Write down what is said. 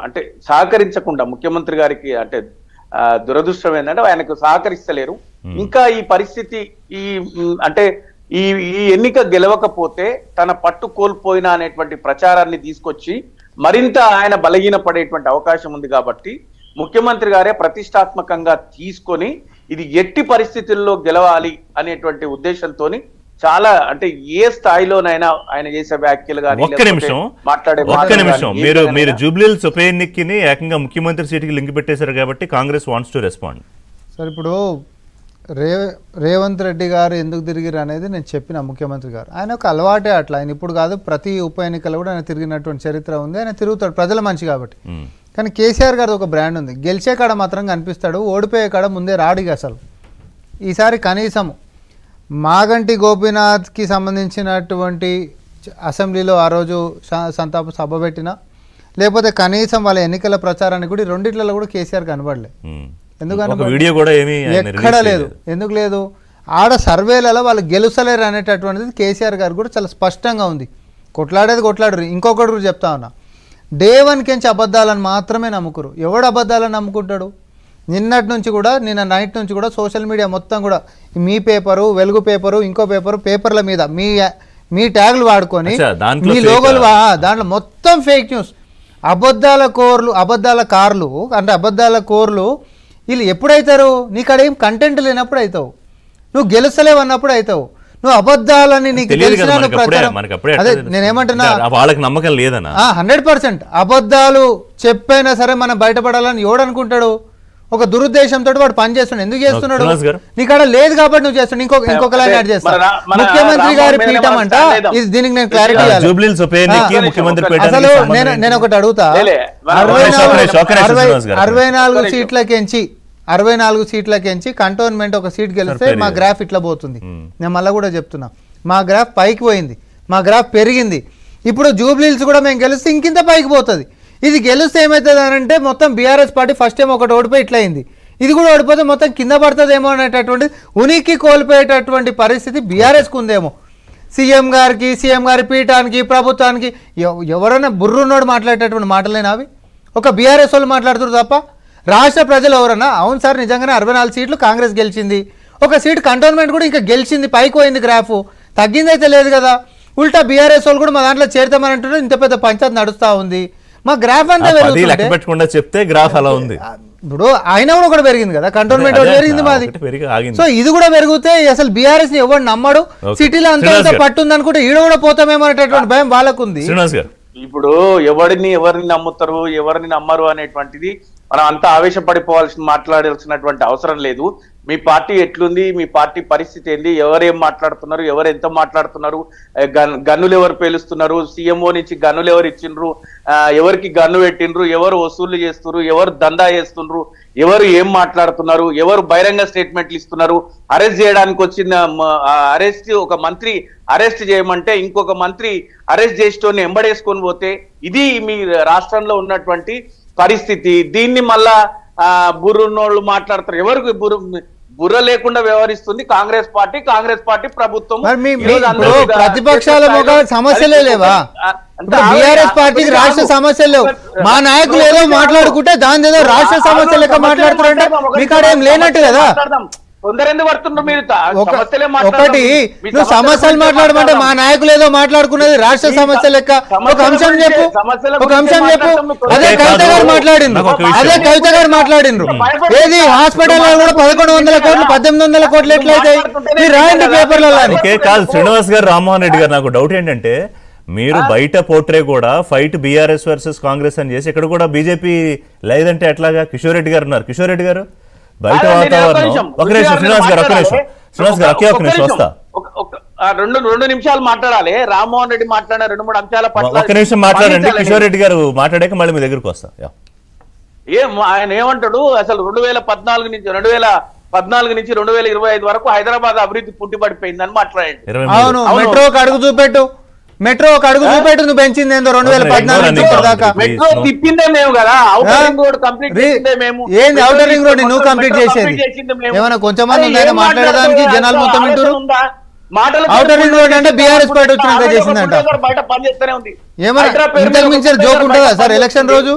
అంటే సహకరించకుండా ముఖ్యమంత్రి గారికి అంటే దురదృష్టం ఏంటంటే ఆయనకు సహకరిస్తలేరు. ఇంకా ఈ పరిస్థితి ఈ అంటే ఈ ఎన్నిక గెలవకపోతే తన పట్టు కోల్పోయినా అనేటువంటి ప్రచారాన్ని తీసుకొచ్చి మరింత ఆయన బలహీన పడేటువంటి అవకాశం ఉంది. కాబట్టి ముఖ్యమంత్రి గారే ప్రతిష్టాత్మకంగా తీసుకొని ఇది ఎట్టి పరిస్థితుల్లో గెలవాలి అనేటువంటి ఉద్దేశంతో చాలా అంటే ఏ స్థాయిలోనైనా ఆయన చేసే వ్యాఖ్యలు కానీ ఒక్క నిమిషం మీరు జూబ్లీహిల్స్ ఉప ఎన్నికని ఏకంగా ముఖ్యమంత్రి సీటుకి లింక్ పెట్టేశారు కాబట్టి Congress wants to respond. Sir ఇప్పుడు రేవంత్ రెడ్డి గారు ఎందుకు తిరిగిరు అనేది నేను చెప్పిన ముఖ్యమంత్రి గారు ఆయన ఒక అలవాటే అట్లా. ఆయన ఇప్పుడు కాదు ప్రతి ఉప ఎన్నికలు కూడా ఆయన తిరిగినటువంటి చరిత్ర ఉంది. ఆయన తిరుగుతాడు ప్రజల మంచి కాబట్టి. కానీ కేసీఆర్ గారు ఒక బ్రాండ్ ఉంది. గెలిచే కాడ మాత్రం కనిపిస్తాడు, ఓడిపోయే కాడ ముందే రాడిగా. అసలు ఈసారి కనీసం మాగంటి గోపీనాథ్కి సంబంధించినటువంటి అసెంబ్లీలో ఆ రోజు సంతాప సభ పెట్టినా లేకపోతే కనీసం వాళ్ళ ఎన్నికల ప్రచారానికి కూడా రెండిట్లలో కూడా కేసీఆర్ కనబడలే. ఎక్కడ లేదు. ఎందుకు లేదు? ఆడ సర్వేలలో వాళ్ళు గెలుస్తలేరు అనేటటువంటిది కేసీఆర్ గారు కూడా చాలా స్పష్టంగా ఉంది. కొట్లాడేది కొట్లాడరు. ఇంకొకటి చెప్తా ఉన్నా, డే 1 కెంచి అబద్ధాలను మాత్రమే నమ్ముకురు. ఎవడు అబద్ధాలను నమ్ముకుంటాడు? నిన్నటి నుంచి కూడా నిన్న నైట్ నుంచి కూడా సోషల్ మీడియా మొత్తం కూడా మీ పేపరు, వెలుగు పేపరు, ఇంకో పేపర్ల మీద మీ ట్యాగులు వాడుకొని మీ లోగోలు దాంట్లో మొత్తం ఫేక్ న్యూస్, అబద్ధాల కార్లు అంటే అబద్ధాల కోర్లు. వీళ్ళు ఎప్పుడైతారు? నీకడేం కంటెంట్ లేనప్పుడు అవుతావు, నువ్వు గెలుస్తలేవు అన్నప్పుడు అవుతావు. నువ్వు అబద్ధాలని నీకు తెలిసిన అదే నేనేమంటున్నా, వాళ్ళకి నమ్మకం లేదన్నా 100% అబద్ధాలు చెప్పైనా సరే మనం బయటపడాలని ఎవడనుకుంటాడు? ఒక దురుద్దేశంతో వాడు పని చేస్తున్నాడు. ఎందుకు చేస్తున్నాడు? నీకాడ లేదు కాబట్టి నువ్వు చేస్తున్నాడు. ఇంకొక లైన్ యాడ్ చేస్తాను. ముఖ్యమంత్రి గారి పీఠం అంట, దీనికి నేను క్లారిటీ ఇవ్వాలి. అసలు నేను ఒకటి అడుగుతా, 64 సీట్లకెంచి కంటోన్మెంట్ ఒక సీట్ గెలిస్తే మా గ్రాఫ్ ఇట్లా పోతుంది. నేను మళ్ళీ కూడా చెప్తున్నా, మా గ్రాఫ్ పైకి పోయింది, మా గ్రాఫ్ పెరిగింది. ఇప్పుడు జూబ్లీహిల్స్ కూడా మేము గెలిస్తే ఇంకింత పైకి పోతుంది. ఇది గెలిస్తే ఏమవుతుంది అని అంటే మొత్తం బీఆర్ఎస్ పార్టీ ఫస్ట్ టైం ఒకటి ఓడిపోయి ఇట్లా అయింది. ఇది కూడా ఓడిపోతే మొత్తం కింద పడుతుందేమో అనేటటువంటి ఉనికి కోల్పోయేటటువంటి పరిస్థితి బీఆర్ఎస్కు ఉందేమో. సీఎం గారి పీఠానికి, ప్రభుత్వానికి ఎవరైనా బుర్రున్నోడు మాట్లాడేటటువంటి మాటలేనా అవి? ఒక బీఆర్ఎస్ వాళ్ళు మాట్లాడుతున్నారు తప్ప రాష్ట్ర ప్రజలు ఎవరన్నా అవును సార్ నిజంగానే 64 సీట్లు కాంగ్రెస్ గెలిచింది, ఒక సీట్ కంటోన్మెంట్ కూడా ఇంకా గెలిచింది, పైకి పోయింది, గ్రాఫ్ తగ్గిందైతే లేదు కదా. ఉల్టా బీఆర్ఎస్ వాళ్ళు కూడా మా దాంట్లో చేరుతామని అంటున్నారు. ఇంత పెద్ద పంచాయతీ నడుస్తూ ఉంది. మా గ్రాఫ్ అంతా చెప్తే గ్రాఫ్ అలా ఉంది. ఇప్పుడు ఆయన కూడా ఒకటి పెరిగింది కదా, కంటోన్మెంట్ పెరిగింది మాది. సో ఇది కూడా పెరిగితే అసలు బీఆర్ఎస్ ని ఎవరు నమ్మడు. సిటీలో అంత పట్టుంది అనుకుంటే ఈడ కూడా పోతామేమో అనేటటువంటి భయం వాళ్ళకు ఉంది. ఇప్పుడు ఎవరిని నమ్ముతారు, ఎవరిని నమ్మరు అనేటువంటిది మనం అంతా మాట్లాడాల్సినటువంటి అవసరం లేదు. మీ పార్టీ ఎట్లుంది, మీ పార్టీ పరిస్థితి ఏంది, ఎవరేం మాట్లాడుతున్నారు, ఎవరు ఎంత మాట్లాడుతున్నారు, గన్నులు ఎవరు పేలుస్తున్నారు, సీఎంఓ నుంచి గన్నులు ఎవరు ఇచ్చిండ్రు, ఎవరికి గన్ను పెట్టిండ్రు, ఎవరు వసూళ్లు చేస్తున్నారు, ఎవరు దందా చేస్తుండ్రు, ఎవరు ఏం మాట్లాడుతున్నారు, ఎవరు బహిరంగ స్టేట్మెంట్లు ఇస్తున్నారు. అరెస్ట్ చేయడానికి వచ్చిన అరెస్ట్ ఒక మంత్రి అరెస్ట్ చేయమంటే ఇంకొక మంత్రి అరెస్ట్ చేసేటోని ఎంబడేసుకొని పోతే ఇది మీ రాష్ట్రంలో ఉన్నటువంటి పరిస్థితి. దీన్ని మళ్ళా బుర్రున్నోళ్ళు మాట్లాడతారు. ఎవరికి బుర్ర లేకుండా వ్యవహరిస్తుంది కాంగ్రెస్ పార్టీ ప్రభుత్వం. ప్రతిపక్షాల సమస్యలే లేవా? బీఆర్ఎస్ పార్టీకి రాష్ట్ర సమస్యలు లేవు. మా నాయకులు ఏదో మాట్లాడుకుంటే దాని ఏదో రాష్ట్ర సమస్య లెక్క మాట్లాడుతున్నారంటే మీకు ఏం లేనట్టు కదా. ఒకటి నువ్వు సమస్యలు మాట్లాడమంటే మా నాయకులు ఏదో మాట్లాడుకున్నది రాష్ట్ర సమస్య లెక్క. ఒక అంశం చెప్పు. అదే కవిత గారు మాట్లాడిండ్రు. ఏది హాస్పిటల్ కూడా 1100 కోట్లు 1800 కోట్లు ఎట్లయితాయి? మీరు రాయండి పేపర్లలో. కాదు శ్రీనివాస్ గారు, రామ్మోహన్ రెడ్డి గారు, నాకు డౌట్ ఏంటంటే మీరు బయట పోట్రే కూడా ఫైట్ బీఆర్ఎస్ వర్సెస్ కాంగ్రెస్ అని చేసి ఇక్కడ కూడా బీజేపీ లేదంటే ఎట్లాగా? కిషోర్ రెడ్డి గారు ఉన్నారు. కిషోర్ రెడ్డి గారు బయట వాతావరణం. ఒక నిమిషం శ్రీనివాస్ గారు, ఒక్క నిమిషం వస్తా. రెండు నిమిషాలు మాట్లాడాలి. రామ్మోహన్ రెడ్డి మాట్లాడిన 2-3 అంశాల పట్ల ఒక్క నిమిషం మాట్లాడండి. కిషోర్ రెడ్డి గారు మాట్లాడాక మళ్ళీ మీ దగ్గరకు వస్తా. ఆయన ఏమంటాడు? అసలు 2014 నుంచి 2025 వరకు హైదరాబాద్ అభివృద్ధి పుట్టిపడిపోయిందని మాట్లాడండి. అవును, మెట్రో ఒక అడుగు చూపెట్టు నువ్వు పెంచింది ఏందో 2014 దాకా. మెట్రో తిప్పిందే మేము కదా. ఔటర్ రింగ్ రోడ్ కంప్లీట్ చేసిందే మేము. ఏంది ఔటర్ రింగ్ రోడ్ నువ్వు కంప్లీట్ చేసేది? ఏమైనా కొంచెం మంది ఉందా మాట్లాడడానికి? జనాలు మొత్తం వింటారు. Outer ring road అంటే BRS పార్టీ వచ్చినాక చేసిందంట. బయట పని చేస్తూనే ఉంది. ఏమన్నా ఇంతకు మించిన జోక్ ఉంటుందా సార్ ఎలక్షన్ రోజు?